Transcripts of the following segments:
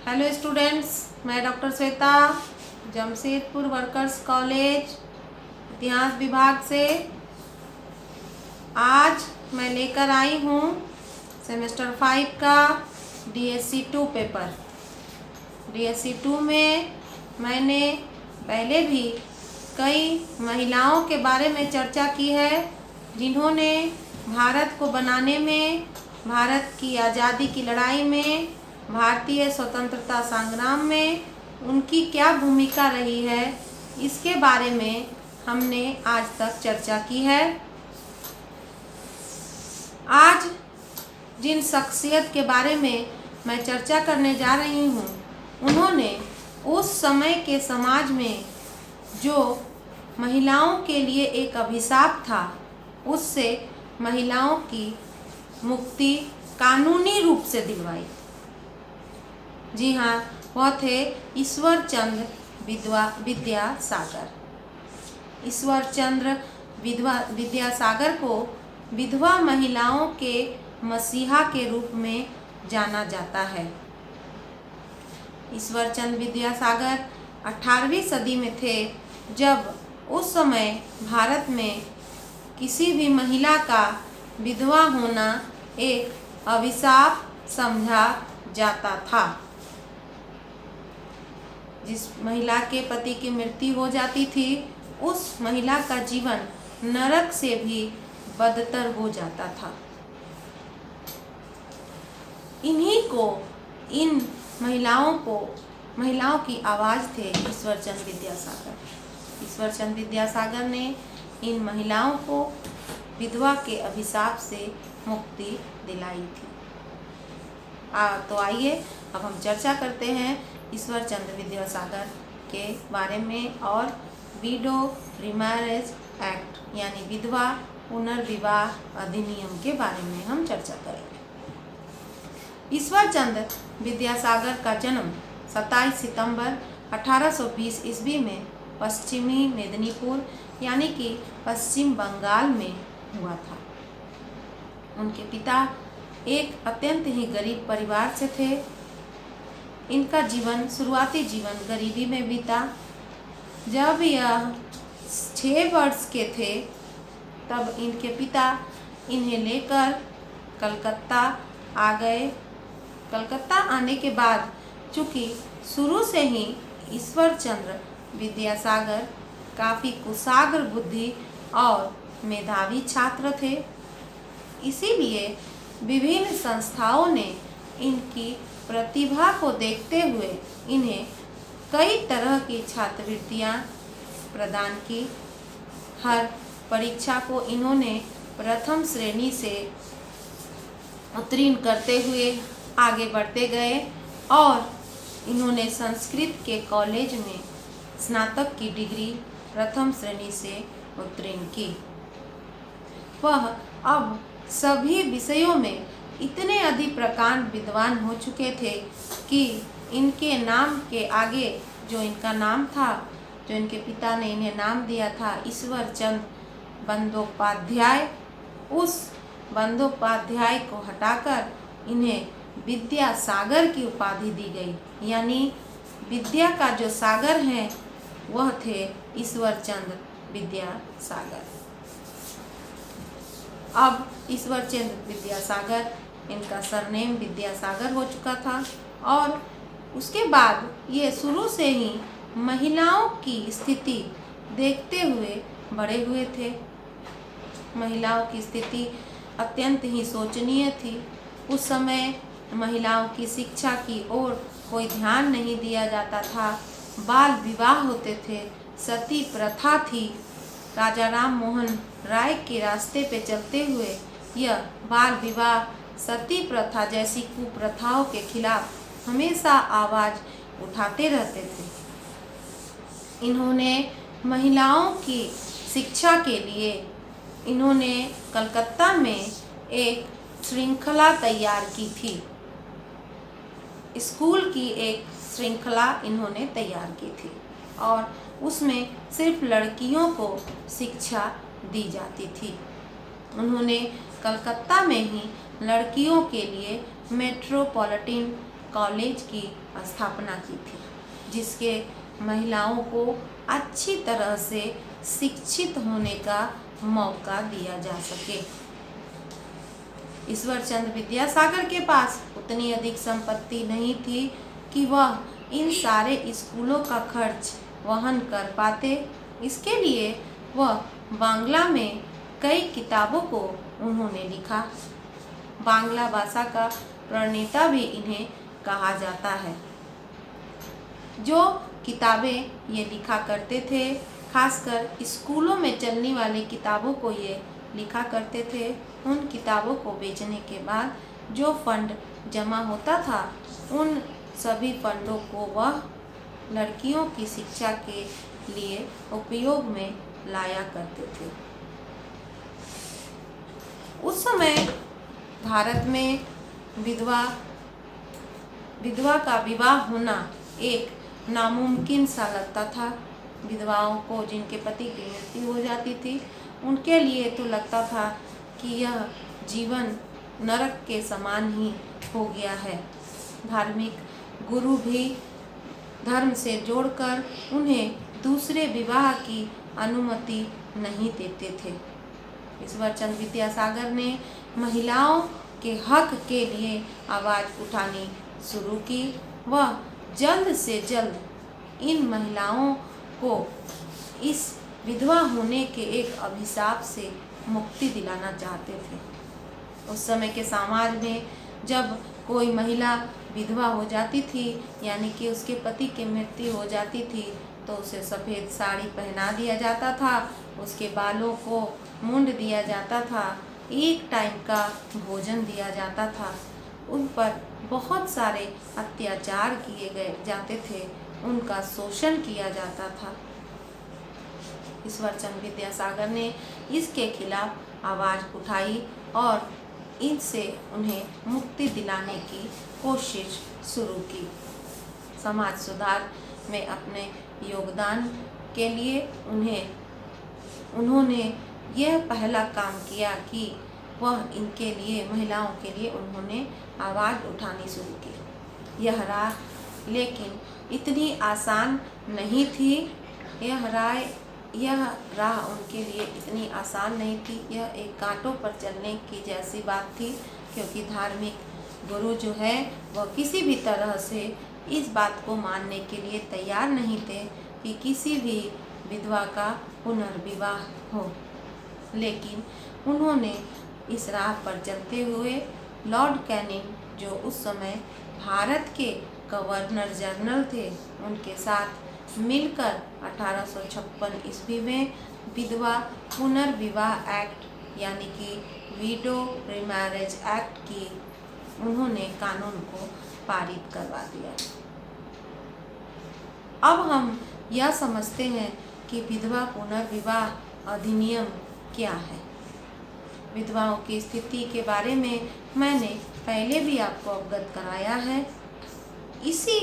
Hello students, मैं doctor Shweta Jamshedpur workers college इतिहास विभाग से आज मैं लेकर आई हूँ सेमेस्टर 5 का DSC 2 पेपर। DSC 2 में मैंने पहले भी कई महिलाओं के बारे में चर्चा की है जिन्होंने भारत को बनाने में, भारत की आज़ादी की लड़ाई में, भारतीय स्वतंत्रता संग्राम में उनकी क्या भूमिका रही है, इसके बारे में हमने आज तक चर्चा की है। आज जिन शख्सियत के बारे में मैं चर्चा करने जा रही हूँ, उन्होंने उस समय के समाज में जो महिलाओं के लिए एक अभिशाप था, उससे महिलाओं की मुक्ति कानूनी रूप से दिलवाई। जी हाँ, वह थे ईश्वर चंद्र विद्यासागर। ईश्वर चंद्र विद्यासागर को विधवा महिलाओं के मसीहा के रूप में जाना जाता है। ईश्वर चंद्र विद्यासागर 18वीं सदी में थे, जब उस समय भारत में किसी भी महिला का विधवा होना एक अभिशाप समझा जाता था। जिस महिला के पति की मृत्यु हो जाती थी, उस महिला का जीवन नरक से भी बदतर हो जाता था। इन महिलाओं की आवाज़ थे ईश्वर चंद्र विद्यासागर। ईश्वर चंद्र विद्यासागर ने इन महिलाओं को विधवा के अभिशाप से मुक्ति दिलाई थी। तो आइए अब हम चर्चा करते हैं ईश्वर चंद्र विद्यासागर के बारे में और विडो रीमैरेज एक्ट यानी विधवा पुनर्विवाह अधिनियम के बारे में हम चर्चा करेंगे। ईश्वर चंद्र विद्यासागर का जन्म 27 सितंबर 1820 ईस्वी में पश्चिमी मेदिनीपुर यानी कि पश्चिम बंगाल में हुआ था। उनके पिता एक अत्यंत ही गरीब परिवार से थे। इनका शुरुआती जीवन गरीबी में बीता। जब यह 6 वर्ष के थे, तब इनके पिता इन्हें लेकर कलकत्ता आ गए। कलकत्ता आने के बाद चूँकि शुरू से ही ईश्वर चंद्र विद्यासागर काफ़ी कुशाग्र बुद्धि और मेधावी छात्र थे, इसीलिए विभिन्न संस्थाओं ने इनकी प्रतिभा को देखते हुए इन्हें कई तरह की छात्रवृत्तियां प्रदान की। हर परीक्षा को इन्होंने प्रथम श्रेणी से उत्तीर्ण करते हुए आगे बढ़ते गए और इन्होंने संस्कृत के कॉलेज में स्नातक की डिग्री प्रथम श्रेणी से उत्तीर्ण की। वह अब सभी विषयों में इतने अधिक प्रकांड विद्वान हो चुके थे कि इनके नाम के आगे जो इनका नाम था, जो इनके पिता ने इन्हें नाम दिया था ईश्वर चंद्र बंदोपाध्याय, उस बंदोपाध्याय को हटाकर इन्हें विद्यासागर की उपाधि दी गई। यानी विद्या का जो सागर है वह थे ईश्वर चंद्र विद्यासागर। अब ईश्वर चंद्र विद्यासागर, इनका सरनेम विद्यासागर हो चुका था और उसके बाद ये शुरू से ही महिलाओं की स्थिति देखते हुए बड़े हुए थे। महिलाओं की स्थिति अत्यंत ही शोचनीय थी। उस समय महिलाओं की शिक्षा की ओर कोई ध्यान नहीं दिया जाता था। बाल विवाह होते थे, सती प्रथा थी। राजा राम मोहन राय के रास्ते पे चलते हुए यह बाल विवाह, सती प्रथा जैसी कुप्रथाओं के खिलाफ हमेशा आवाज़ उठाते रहते थे। इन्होंने महिलाओं की शिक्षा के लिए इन्होंने कलकत्ता में एक श्रृंखला तैयार की थी। स्कूल की एक श्रृंखला इन्होंने तैयार की थी और उसमें सिर्फ लड़कियों को शिक्षा दी जाती थी। उन्होंने कलकत्ता में ही लड़कियों के लिए मेट्रोपॉलिटन कॉलेज की स्थापना की थी, जिसके महिलाओं को अच्छी तरह से शिक्षित होने का मौका दिया जा सके। ईश्वरचंद विद्यासागर के पास उतनी अधिक संपत्ति नहीं थी कि वह इन सारे स्कूलों का खर्च वहन कर पाते। इसके लिए वह बांग्ला में कई किताबों को उन्होंने लिखा। बांग्ला भाषा का प्रणेता भी इन्हें कहा जाता है। जो किताबें ये लिखा करते थे, खासकर स्कूलों में चलने वाली किताबों को ये लिखा करते थे, उन किताबों को बेचने के बाद जो फंड जमा होता था, उन सभी फंडों को वह लड़कियों की शिक्षा के लिए उपयोग में लाया करते थे। उस समय भारत में विधवा का विवाह होना एक नामुमकिन सा लगता था। विधवाओं को जिनके पति की मृत्यु हो जाती थी, उनके लिए तो लगता था कि यह जीवन नरक के समान ही हो गया है। धार्मिक गुरु भी धर्म से जोड़कर उन्हें दूसरे विवाह की अनुमति नहीं देते थे। ईश्वरचंद विद्यासागर ने महिलाओं के हक के लिए आवाज़ उठानी शुरू की। वह जल्द से जल्द इन महिलाओं को इस विधवा होने के एक अभिशाप से मुक्ति दिलाना चाहते थे। उस समय के समाज में जब कोई महिला विधवा हो जाती थी, यानी कि उसके पति की मृत्यु हो जाती थी, तो उसे सफ़ेद साड़ी पहना दिया जाता था, उसके बालों को मुंड दिया जाता था, एक टाइम का भोजन दिया जाता था, उन पर बहुत सारे अत्याचार किए गए जाते थे, उनका शोषण किया जाता था। ईश्वरचंद विद्यासागर ने इसके खिलाफ आवाज़ उठाई और इनसे उन्हें मुक्ति दिलाने की कोशिश शुरू की। समाज सुधार में अपने योगदान के लिए उन्होंने यह पहला काम किया कि वह इनके लिए, महिलाओं के लिए उन्होंने आवाज़ उठानी शुरू की। यह राह लेकिन इतनी आसान नहीं थी। यह राह उनके लिए इतनी आसान नहीं थी। यह एक कांटों पर चलने की जैसी बात थी, क्योंकि धार्मिक गुरु जो है वह किसी भी तरह से इस बात को मानने के लिए तैयार नहीं थे कि किसी भी विधवा का पुनर्विवाह हो। लेकिन उन्होंने इस राह पर चलते हुए लॉर्ड कैनिंग, जो उस समय भारत के गवर्नर जनरल थे, उनके साथ मिलकर 1856 ईस्वी में विधवा पुनर्विवाह एक्ट यानी कि विडो रीमैरेज एक्ट की उन्होंने कानून को पारित करवा दिया। अब हम यह समझते हैं कि विधवा पुनर्विवाह अधिनियम क्या है। विधवाओं की स्थिति के बारे में मैंने पहले भी आपको अवगत कराया है। इसी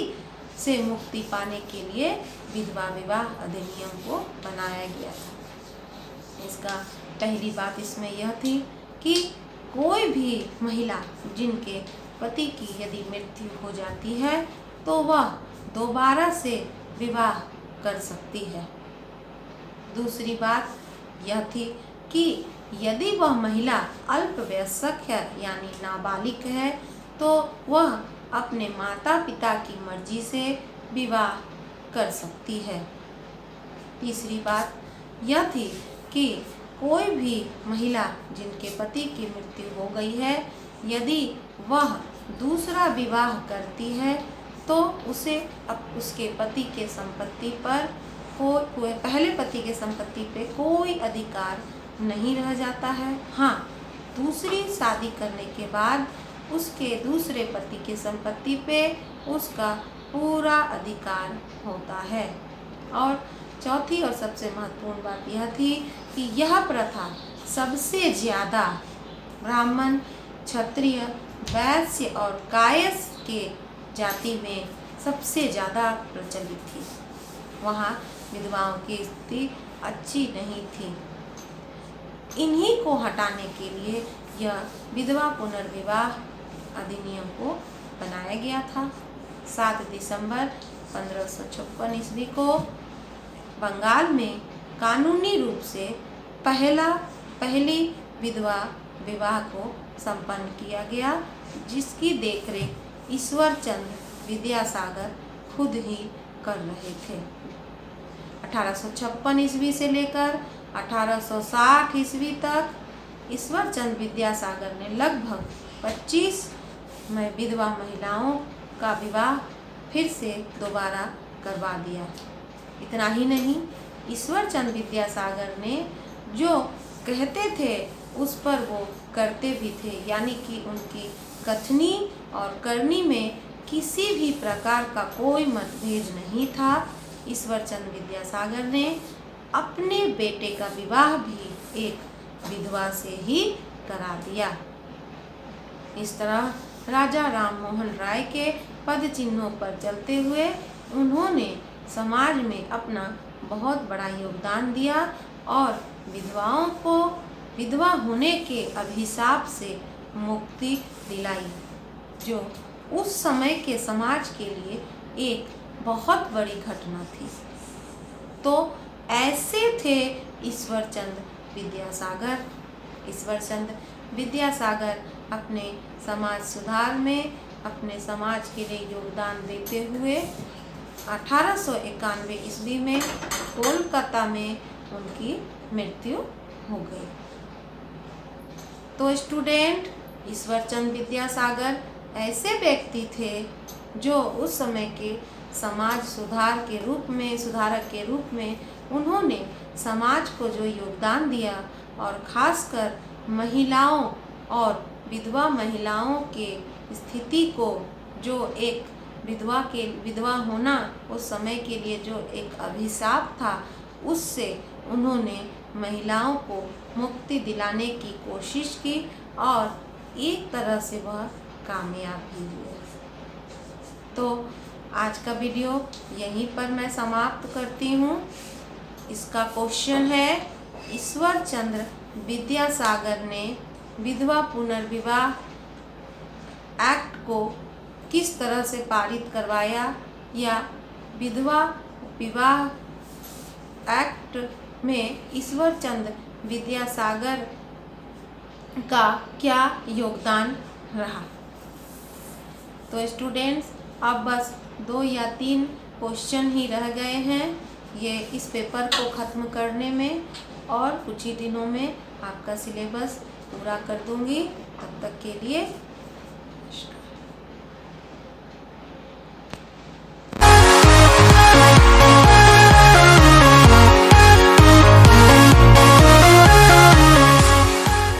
से मुक्ति पाने के लिए विधवा विवाह अधिनियम को बनाया गया था। इसका पहली बात इसमें यह थी कि कोई भी महिला जिनके पति की यदि मृत्यु हो जाती है तो वह दोबारा से विवाह कर सकती है। दूसरी बात यह थी कि यदि वह महिला अल्पवयस्क है यानी नाबालिग है तो वह अपने माता पिता की मर्जी से विवाह कर सकती है। तीसरी बात यह थी कि कोई भी महिला जिनके पति की मृत्यु हो गई है, यदि वह दूसरा विवाह करती है तो उसे अब उसके पति के संपत्ति पर कोई पहले पति के संपत्ति पे कोई अधिकार नहीं रह जाता है। हाँ, दूसरी शादी करने के बाद उसके दूसरे पति की संपत्ति पे उसका पूरा अधिकार होता है। और चौथी और सबसे महत्वपूर्ण बात यह थी कि यह प्रथा सबसे ज़्यादा ब्राह्मण, क्षत्रिय, वैश्य और कायस्थ के जाति में सबसे ज़्यादा प्रचलित थी। वहाँ विधवाओं की स्थिति अच्छी नहीं थी। इन्हीं को हटाने के लिए यह विधवा पुनर्विवाह अधिनियम को बनाया गया था। 7 दिसंबर 1556 ईस्वी को बंगाल में कानूनी रूप से पहली विधवा विवाह को संपन्न किया गया, जिसकी देखरेख ईश्वरचंद्र विद्यासागर खुद ही कर रहे थे। 1856 ईस्वी से लेकर 1860 ईस्वी तक ईश्वरचंद्र विद्यासागर ने लगभग 25 विधवा महिलाओं का विवाह फिर से दोबारा करवा दिया। इतना ही नहीं, ईश्वरचंद्र विद्यासागर ने जो कहते थे उस पर वो करते भी थे, यानी कि उनकी कथनी और करनी में किसी भी प्रकार का कोई मतभेद नहीं था। ईश्वरचंद्र विद्यासागर ने अपने बेटे का विवाह भी एक विधवा से ही करा दिया। इस तरह राजा राममोहन राय के पद चिन्हों पर चलते हुए उन्होंने समाज में अपना बहुत बड़ा योगदान दिया और विधवाओं को विधवा होने के अभिशाप से मुक्ति दिलाई, जो उस समय के समाज के लिए एक बहुत बड़ी घटना थी। तो ऐसे थे ईश्वरचंद्र विद्यासागर। ईश्वरचंद्र विद्यासागर अपने समाज सुधार में अपने समाज के लिए योगदान देते हुए 1891 ईस्वी में कोलकाता में उनकी मृत्यु हो गई। तो स्टूडेंट, ईश्वरचंद्र विद्यासागर ऐसे व्यक्ति थे जो उस समय के समाज सुधारक के रूप में उन्होंने समाज को जो योगदान दिया और खासकर महिलाओं और विधवा महिलाओं के स्थिति को, जो एक विधवा होना उस समय के लिए जो एक अभिशाप था, उससे उन्होंने महिलाओं को मुक्ति दिलाने की कोशिश की और एक तरह से वह कामयाब भी हुए। तो आज का वीडियो यहीं पर मैं समाप्त करती हूँ। इसका क्वेश्चन है, ईश्वरचंद्र विद्यासागर ने विधवा पुनर्विवाह एक्ट को किस तरह से पारित करवाया, या विधवा विवाह एक्ट में ईश्वरचंद्र विद्यासागर का क्या योगदान रहा। तो स्टूडेंट्स, अब बस 2 या 3 क्वेश्चन ही रह गए हैं ये इस पेपर को ख़त्म करने में, और कुछ ही दिनों में आपका सिलेबस पूरा कर दूंगी। तब तक के लिए